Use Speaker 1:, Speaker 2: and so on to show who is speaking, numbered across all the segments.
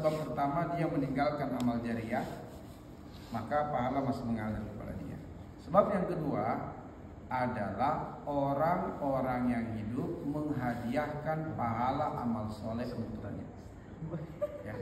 Speaker 1: sebab pertama dia meninggalkan amal jariah, maka pahala masih mengalir kepada dia. Sebab yang kedua adalah orang-orang yang hidup menghadiahkan pahala amal soleh untuknya. Ya.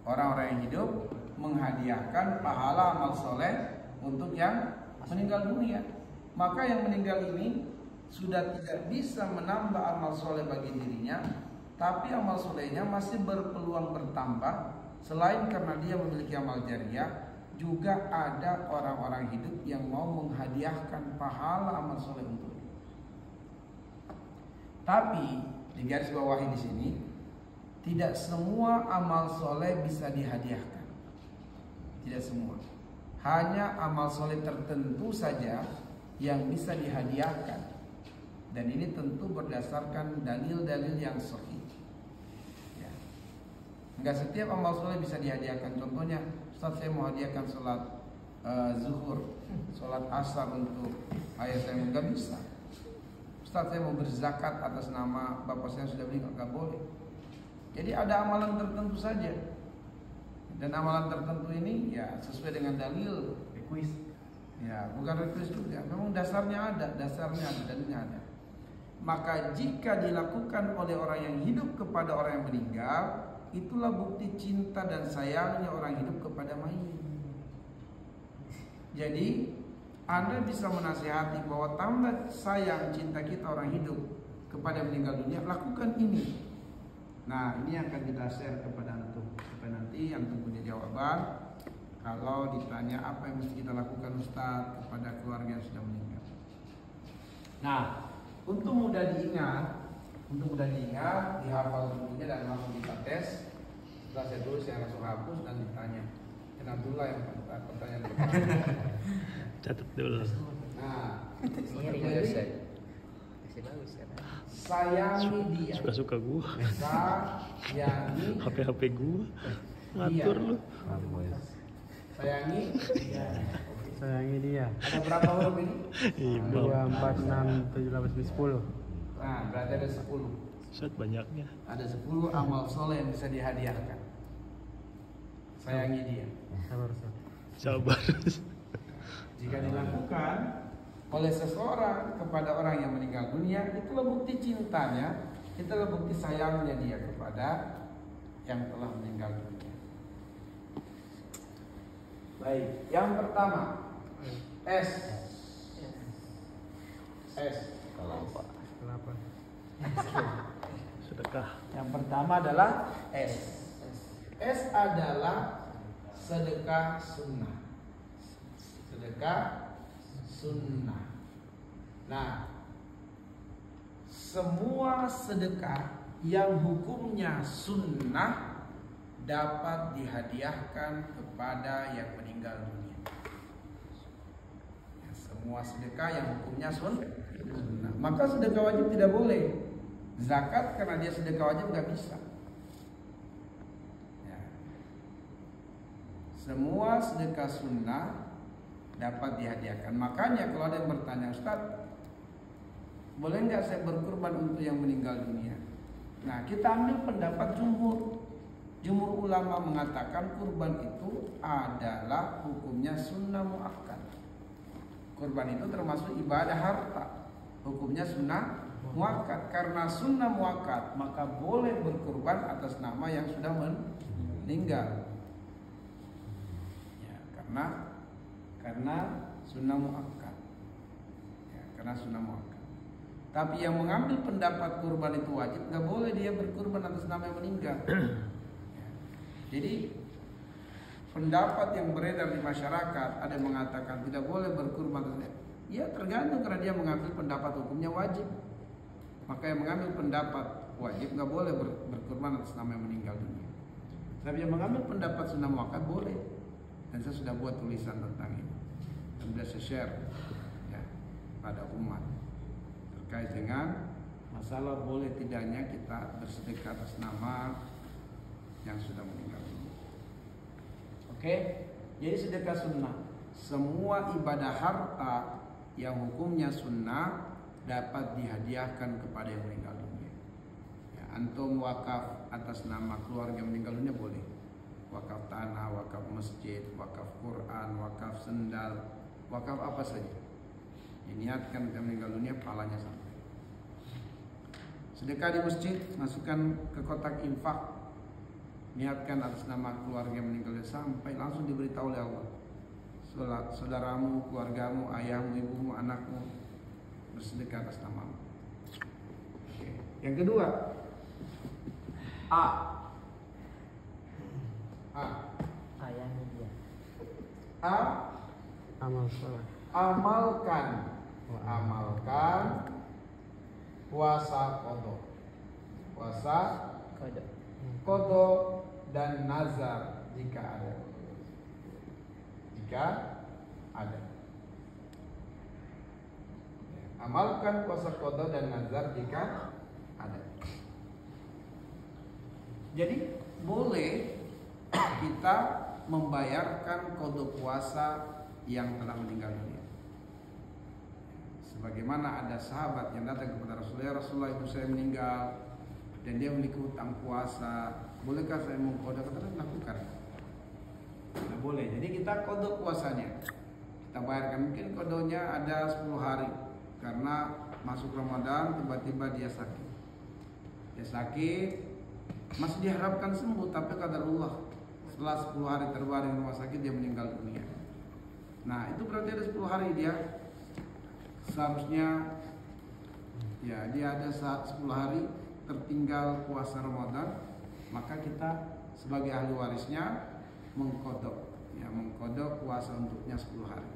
Speaker 1: Orang-orang yang hidup menghadiahkan pahala amal soleh untuk yang meninggal dunia. Maka yang meninggal ini sudah tidak bisa menambah amal soleh bagi dirinya, tapi amal solehnya masih berpeluang bertambah. Selain karena dia memiliki amal jariah, juga ada orang-orang hidup yang mau menghadiahkan pahala amal soleh untuknya. Tapi di garis bawahi di sini, tidak semua amal soleh bisa dihadiahkan. Tidak semua. Hanya amal soleh tertentu saja yang bisa dihadiahkan. Dan ini tentu berdasarkan dalil-dalil yang sahih. Ya. Enggak setiap amal soleh bisa dihadiahkan. Contohnya, Ustaz saya mau hadiahkan sholat zuhur, sholat asar untuk ayah saya, enggak bisa. Ustaz saya mau berzakat atas nama bapak saya sudah meninggal, enggak boleh. Jadi ada amalan tertentu saja. Dan amalan tertentu ini ya sesuai dengan dalil request. Ya, bukan request juga. Memang dasarnya ada, dalilnya ada. Maka jika dilakukan oleh orang yang hidup kepada orang yang meninggal, itulah bukti cinta dan sayangnya orang hidup kepada mayit. Jadi Anda bisa menasihati bahwa tambah sayang cinta kita orang hidup kepada meninggal dunia, lakukan ini. Nah, ini akan kita share kepada antum supaya nanti antum punya jawaban kalau ditanya apa yang mesti kita lakukan Ustaz kepada keluarga yang sudah meninggal. Nah, untuk mudah diingat, dihafal dulunya dan langsung kita tes. Setelah saya tulis, saya langsung hapus dan ditanya. Kenatulah yang pertanyaan pertama.
Speaker 2: Catat dulu.
Speaker 1: Nah,
Speaker 2: sayangi dia. Suka-suka gua.
Speaker 1: Sayangi
Speaker 2: HP gua. Ngatur lu.
Speaker 3: Sayangi dia.
Speaker 1: Ada berapa huruf ini?
Speaker 3: 2, 4, 6, 7, 8, 10.
Speaker 1: Nah, berarti ada 10.
Speaker 2: Set banyaknya.
Speaker 1: Ada 10 amal soleh yang bisa dihadiahkan. Sayangi dia.
Speaker 2: Sabar.
Speaker 1: Jika dilakukan oleh seseorang kepada orang yang meninggal dunia, itulah bukti cintanya, itulah bukti sayangnya dia kepada yang telah meninggal dunia. Baik, yang pertama S.
Speaker 3: Kenapa?
Speaker 2: Sedekah.
Speaker 1: Yang pertama adalah S. S adalah sedekah sunnah. Sedekah sunnah. Nah, semua sedekah yang hukumnya sunnah dapat dihadiahkan kepada yang meninggal dunia. Ya, semua sedekah yang hukumnya sunnah. Maka sedekah wajib tidak boleh. Zakat karena dia sedekah wajib nggak bisa. Ya. Semua sedekah sunnah dapat dihadiahkan. Makanya kalau ada yang bertanya, Ustaz, boleh nggak saya berkurban untuk yang meninggal dunia? Nah, kita ambil pendapat jumhur. Jumhur ulama mengatakan kurban itu adalah hukumnya sunnah muakkad. Kurban itu termasuk ibadah harta. Hukumnya sunnah muakkad. Karena sunnah muakkad, maka boleh berkurban atas nama yang sudah meninggal. Ya, karena sunnah muakkad. Ya, karena sunnah muakkad. Tapi yang mengambil pendapat kurban itu wajib, nggak boleh dia berkurban atas nama yang meninggal. Ya. Jadi pendapat yang beredar di masyarakat ada yang mengatakan tidak boleh berkurban atas nama. Ya tergantung, karena dia mengambil pendapat hukumnya wajib. Maka yang mengambil pendapat wajib nggak boleh berkurban atas nama yang meninggal dunia. Tapi yang mengambil pendapat sunnah muakkad boleh. Dan saya sudah buat tulisan tentang ini dan sudah saya share ya, pada umat terkait dengan masalah boleh tidaknya kita bersedekah atas nama yang sudah meninggal dunia. Oke, jadi sedekah sunnah. Semua ibadah harta yang hukumnya sunnah dapat dihadiahkan kepada yang meninggal dunia. Ya, antum wakaf atas nama keluarga yang meninggal dunia boleh. wakaf Quran, wakaf sendal, wakaf apa saja. Diniatkan ketika meninggal dunia, pahalanya sampai. Sedekah di masjid, masukkan ke kotak infak, niatkan atas nama keluarga yang meninggal dunia, sampai langsung diberitahu oleh Allah. Saudaramu, keluargamu, ayahmu, ibumu, anakmu bersedekah atas namamu. Oke. Yang kedua,
Speaker 4: Ayahnya dia.
Speaker 3: Amal soleh.
Speaker 1: Amalkan puasa qada dan nazar jika ada. Amalkan puasa qada dan nazar jika ada. Jadi boleh kita membayarkan qada puasa yang telah meninggal dunia. Sebagaimana ada sahabat yang datang kepada Rasulullah, ibu saya meninggal dan dia memiliki hutang puasa, bolehkah saya mengqada? Kata lakukan. Nah, boleh. Jadi kita qada puasanya, kita bayarkan. Mungkin qadanya ada 10 hari karena masuk Ramadan tiba-tiba dia sakit, masih diharapkan sembuh, tapi qadarullah setelah 10 hari terbaring di rumah sakit dia meninggal dunia. Nah, itu berarti ada 10 hari dia seharusnya ya dia ada 10 hari tertinggal puasa Ramadan, maka kita sebagai ahli warisnya mengqada puasa untuknya 10 hari.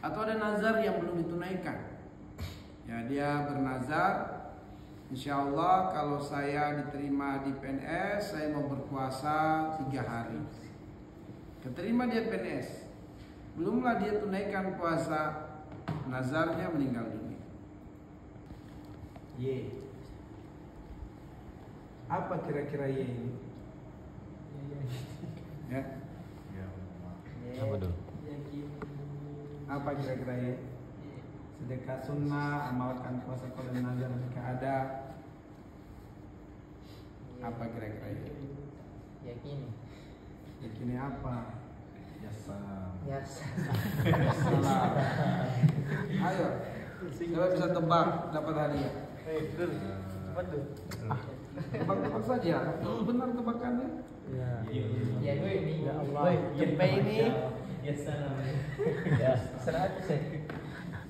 Speaker 1: Atau ada nazar yang belum ditunaikan. Ya, dia bernazar, insya Allah kalau saya diterima di PNS, saya mau berpuasa 3 hari. Keterima dia PNS, belumlah dia tunaikan puasa, nazarnya meninggal dunia. Apa kira-kira ini? Ya.
Speaker 2: Apa tuh?
Speaker 1: Apa kira-kira ya? Sedekah sunnah, amalkan puasa qada dan nazar jika ada. Apa kira-kira ya? Yakini apa? Salah. Ayo, siapa bisa tebak dapat hadiah?
Speaker 4: Cepat tuh.
Speaker 1: Tebak-tebak saja. Benar tebakannya?
Speaker 3: Ya.
Speaker 4: Ya gue ini.
Speaker 3: Ya Allah.
Speaker 4: Woi, jempe ini. Ya salam. Ya 100 ya.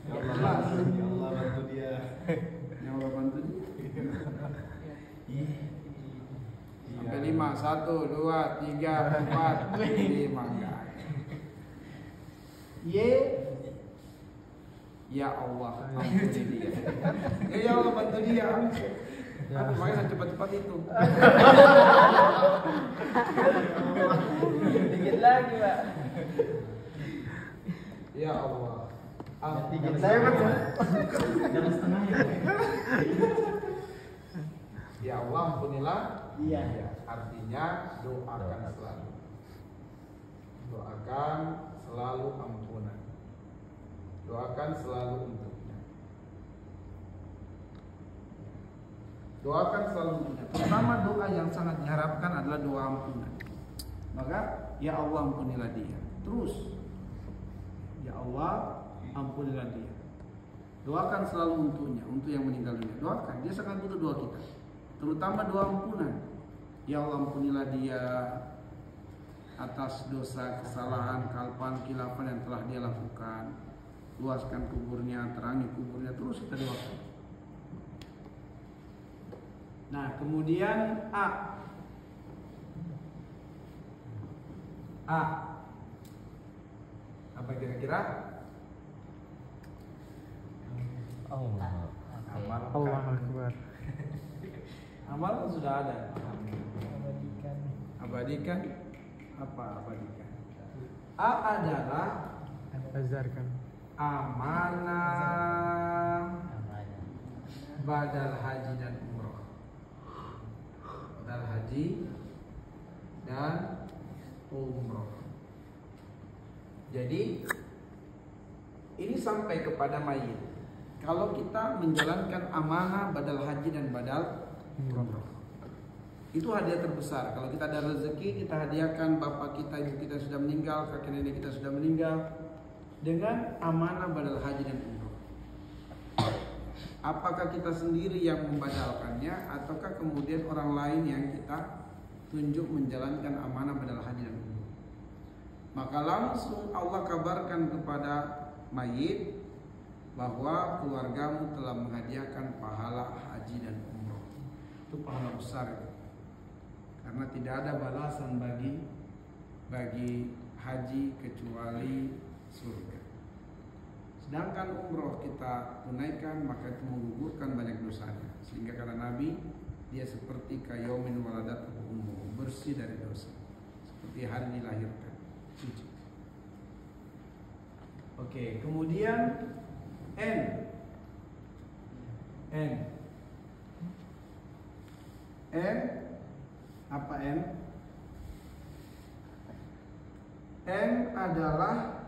Speaker 1: Ya Allah bantu dia. Ya Allah bantu dia. Sampai 5, 1, 2, 3, 4, 5 enggak. Ya Allah, bantu dia. Ya Allah bantu dia. Aduh, makanya cepat-cepat itu.
Speaker 4: Dikit lagi, Pak.
Speaker 1: Ya Allah.
Speaker 4: Dikit saya kan.
Speaker 3: Jangan setengah ya.
Speaker 1: Ya Allah, ampunilah.
Speaker 4: Iya.
Speaker 1: Ya, artinya doakan selalu. Doakan selalu ampunan. Doakan selalu untuknya. Doakan selalu untuknya. Pertama doa yang sangat diharapkan adalah doa ampunan. Maka ya Allah ampunilah dia. Terus ya Allah ampunilah dia. Doakan selalu untuknya, untuk yang meninggal dunia. Doakan, dia sangat butuh doa kita. Terutama doa ampunan. Ya Allah ampunilah dia atas dosa, kesalahan, kealpaan, khilafan yang telah dia lakukan. Luaskan kuburnya, terangi kuburnya, terus kita doakan. Nah, kemudian apa kira-kira? Amal.
Speaker 3: Allah Akbar.
Speaker 1: Amal sudah ada. Abadikan. Apa abadikan? A adalah
Speaker 3: Azarkan.
Speaker 1: amanah badal haji dan umroh. Badal haji dan umroh. Jadi ini sampai kepada mayit. Kalau kita menjalankan amanah badal haji dan badal umroh. Itu hadiah terbesar. Kalau kita ada rezeki, kita hadiahkan bapak kita, ibu kita sudah meninggal, kakek nenek kita sudah meninggal, dengan amanah badal haji dan umroh. Apakah kita sendiri yang membadalkannya, ataukah kemudian orang lain yang kita tunjuk menjalankan amanah badal haji dan umroh? Maka langsung Allah kabarkan kepada mayit bahwa keluargamu telah menghadiahkan pahala haji dan umroh. Itu pahala besar itu. Karena tidak ada balasan bagi haji kecuali surga. Sedangkan umroh kita tunaikan, maka itu menggugurkan banyak dosanya. Sehingga kata Nabi, dia seperti kayaumin waladatuhu ummuhu, bersih dari dosa, seperti hari dilahirkan, suci. Oke, kemudian N apa N? N adalah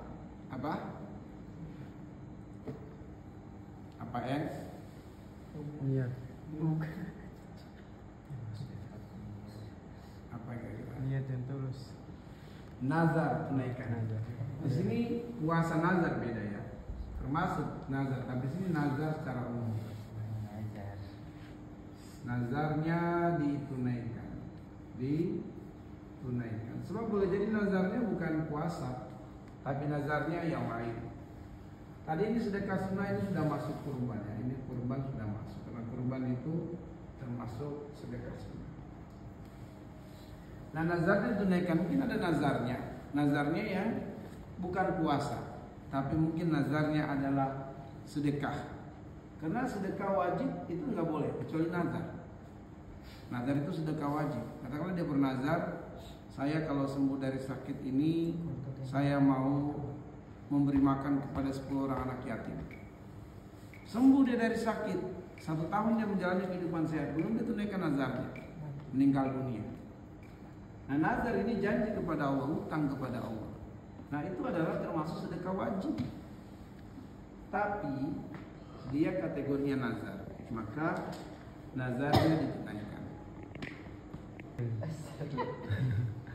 Speaker 1: apa? Apa N?
Speaker 3: Niat.
Speaker 1: Apa kira-kira?
Speaker 3: Niat yang tulus.
Speaker 1: Nazar, tunaikan.
Speaker 3: Nazar.
Speaker 1: Di sini puasa nazar beda ya. Termasuk nazar, tapi di sini nazar secara umum. Nazarnya ditunaikan. Sebab boleh jadi nazarnya bukan puasa, tapi nazarnya yang lain. Tadi ini sedekah sunnah, ini sudah masuk kurban ya. Ini kurban sudah masuk, karena kurban itu termasuk sedekah sunnah. Nah, nazarnya ditunaikan, mungkin ada nazarnya yang bukan puasa, tapi mungkin nazarnya adalah sedekah. Karena sedekah wajib itu nggak boleh kecuali nazar. Nazar itu sedekah wajib. Katakanlah dia bernazar, saya kalau sembuh dari sakit ini, saya mau memberi makan kepada 10 orang anak yatim. Sembuh dia dari sakit, 1 tahun dia menjalani kehidupan sehat, belum ditunaikan nazarnya, meninggal dunia. Nah, nazar ini janji kepada Allah, hutang kepada Allah. Nah, itu adalah termasuk sedekah wajib. Tapi dia kategorinya nazar, maka nazarnya ditunaikan.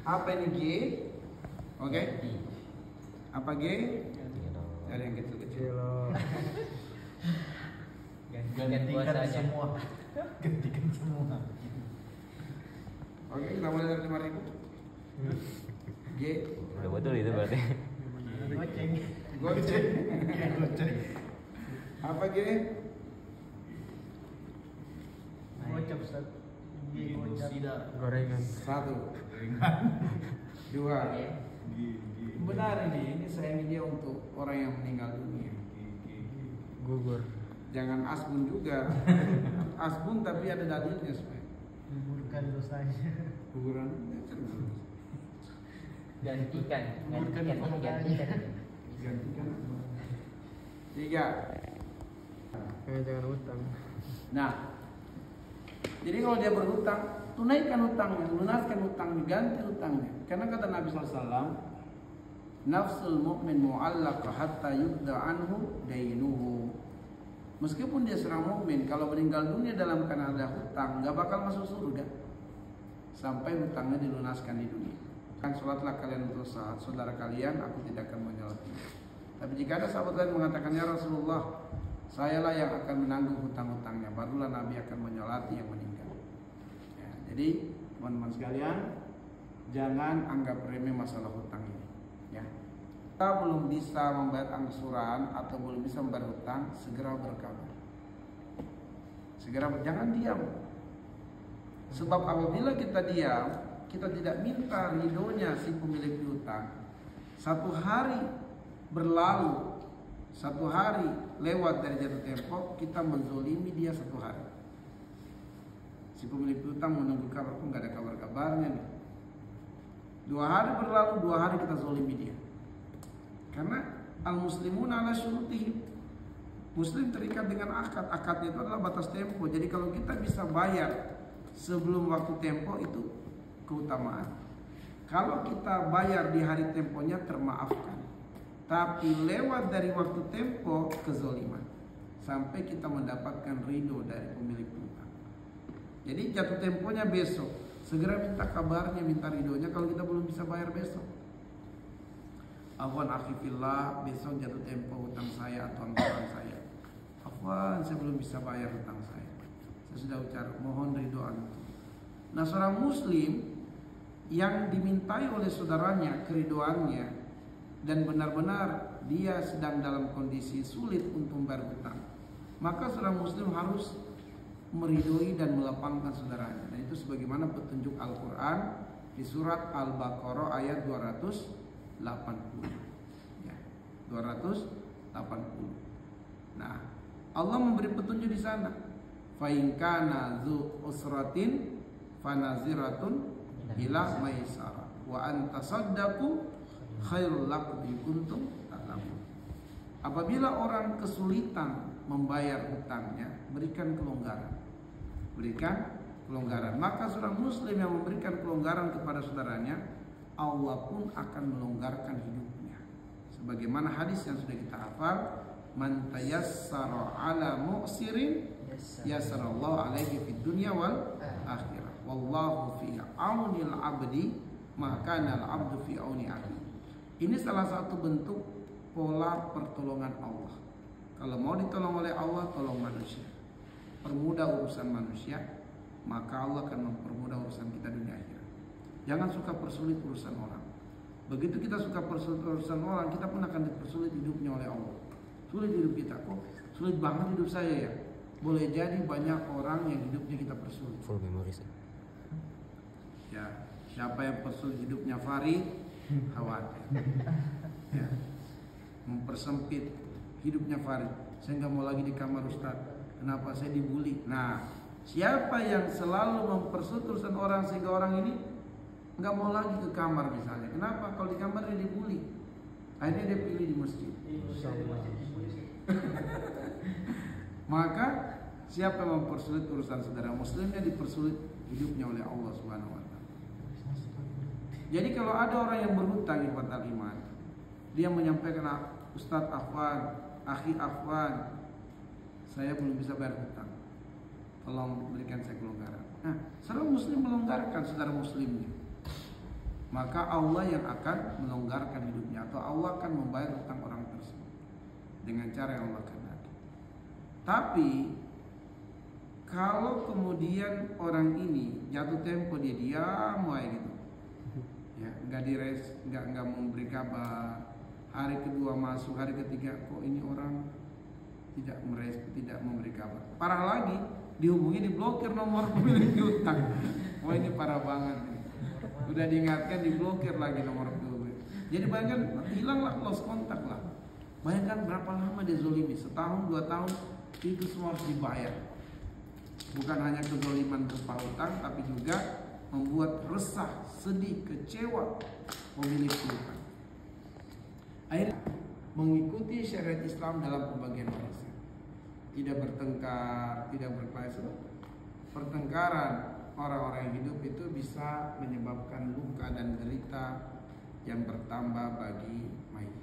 Speaker 1: Apa ini G? Oke. Apa G? Cari yang kecil-kecil.
Speaker 4: Gantikan semua.
Speaker 2: Gantikan semua.
Speaker 1: Oke, kita mulai dari 5.000. G.
Speaker 2: Udah betul itu berarti.
Speaker 1: Goceng. Apa G?
Speaker 3: Gocap Ustaz. Gorengan.
Speaker 1: 1, 2. Benar ini saya ingin dia untuk orang yang meninggal dunia.
Speaker 3: Gugur.
Speaker 1: Jangan asbun juga. Asbun tapi ada dalilnya supaya
Speaker 3: Gugurkan dosanya.
Speaker 1: guguran.
Speaker 4: Gantikan.
Speaker 1: 3.
Speaker 3: Jangan utang.
Speaker 1: Nah, jadi kalau dia berhutang, tunaikan hutangnya, lunaskan hutangnya, ganti hutangnya. Karena kata Nabi SAW, nafsul mu'min mu'allaqah hatta yubda anhu dainuhu. Meskipun dia seorang mukmin, kalau meninggal dunia dalam keadaan ada hutang, nggak bakal masuk surga sampai hutangnya dilunaskan di dunia. Kan sholatlah kalian untuk saudara kalian, aku tidak akan menyolatinya. Tapi jika ada sahabat lain mengatakan, ya Rasulullah, sayalah yang akan menanggung hutang-hutangnya, barulah Nabi akan menyolati yang meninggal. Ya, jadi teman-teman sekalian, jangan anggap remeh masalah hutang ini. Ya. Kita belum bisa membayar angsuran atau belum bisa membayar hutang, segera berkabar. Jangan diam. Sebab apabila kita diam, kita tidak minta ridhonya si pemilik hutang. 1 hari berlalu, 1 hari lewat dari jatuh tempo, kita menzolimi dia 1 hari. Si pemilik hutang menunggu kabar pun nggak ada kabar-kabarnya nih. 2 hari berlalu, 2 hari kita zolimi dia. Karena al-muslimun ala syurutihim. Muslim terikat dengan akad. Akadnya itu adalah batas tempo. Jadi kalau kita bisa bayar sebelum waktu tempo, itu keutamaan. Kalau kita bayar di hari temponya, termaafkan. Tapi lewat dari waktu tempo, kezoliman. Sampai kita mendapatkan ridho dari pemilik hutang. Jadi jatuh temponya besok. Segera minta kabarnya, minta ridhonya kalau kita belum bisa bayar besok. Afwan akhifillah, besok jatuh tempo hutang saya atau anggaran saya. Afwan, saya belum bisa bayar hutang saya. Saya sudah ucap, mohon ridho antum. Nah, seorang muslim yang dimintai oleh saudaranya keridoannya dan benar-benar dia sedang dalam kondisi sulit untuk membayar hutang, maka seorang muslim harus meridhoi dan melapangkan saudaranya. Dan itu sebagaimana petunjuk Al-Quran di surat Al-Baqarah ayat 280 ya, 280. Nah, Allah memberi petunjuk di sana. Fa in kana dzu usratin fanaziratun ila maisara wa an tasaddaqu khairul lakum in kuntum ta'lamun. Apabila orang kesulitan membayar hutangnya, berikan kelonggaran. Berikan kelonggaran. Maka seorang muslim yang memberikan kelonggaran kepada saudaranya, Allah pun akan melonggarkan hidupnya. Sebagaimana hadis yang sudah kita hafal, man tayassara ala mu'sirin yassarallahu alaihi fid dunya wal akhirah. Wallahu fi aunil abdi maka al abdu fi auni akhi. Ini salah satu bentuk pola pertolongan Allah. Kalau mau ditolong oleh Allah, tolong manusia. Permudah urusan manusia, maka Allah akan mempermudah urusan kita dunia akhirat. Jangan suka persulit urusan orang. Begitu kita suka persulit urusan orang, kita pun akan dipersulit hidupnya oleh Allah. Sulit hidup kita, kok sulit banget hidup saya ya. Boleh jadi banyak orang yang hidupnya kita persulit.
Speaker 2: Full memory.
Speaker 1: Ya, siapa yang persulit hidupnya Farid, khawatir. Ya, mempersempit hidupnya Farid. Saya nggak mau lagi di kamar Ustaz. Kenapa saya dibully? Nah, siapa yang selalu mempersulit urusan orang sehingga orang ini nggak mau lagi ke kamar misalnya. Kenapa? Kalau di kamar dia dibully. Akhirnya dia pilih di masjid. Maka siapa yang mempersulit urusan saudara muslimnya, dipersulit hidupnya oleh Allah Subhanahu wa taala. Jadi kalau ada orang yang berhutang ikhwatal iman, dia menyampaikan, Ustadz Afwan, Akhi Afwan, saya belum bisa bayar hutang, tolong berikan saya kelonggaran. Nah, seorang muslim melonggarkan saudara muslimnya, maka Allah yang akan melonggarkan hidupnya, atau Allah akan membayar hutang orang tersebut dengan cara yang Allah kehendaki. Tapi kalau kemudian orang ini jatuh tempo, dia diam aja gitu, ya nggak memberi kabar. Hari kedua masuk, hari ketiga kok ini orang tidak memberi kabar. Parah lagi, dihubungi, diblokir nomor pemilik hutang. Wah, ini parah banget nih. Udah diingatkan, diblokir lagi nomor pemilik. Jadi bayangkan, hilanglah, lost kontak lah. Bayangkan berapa lama dia zolimi, setahun, 2 tahun, itu semua harus dibayar. Bukan hanya kezoliman berupa hutang, tapi juga membuat resah, sedih, kecewa pemilik hutang. Akhirnya mengikuti syariat Islam dalam pembagian warisan, tidak bertengkar, tidak berkelahi. Pertengkaran orang-orang yang hidup itu bisa menyebabkan luka dan derita yang bertambah bagi mayit.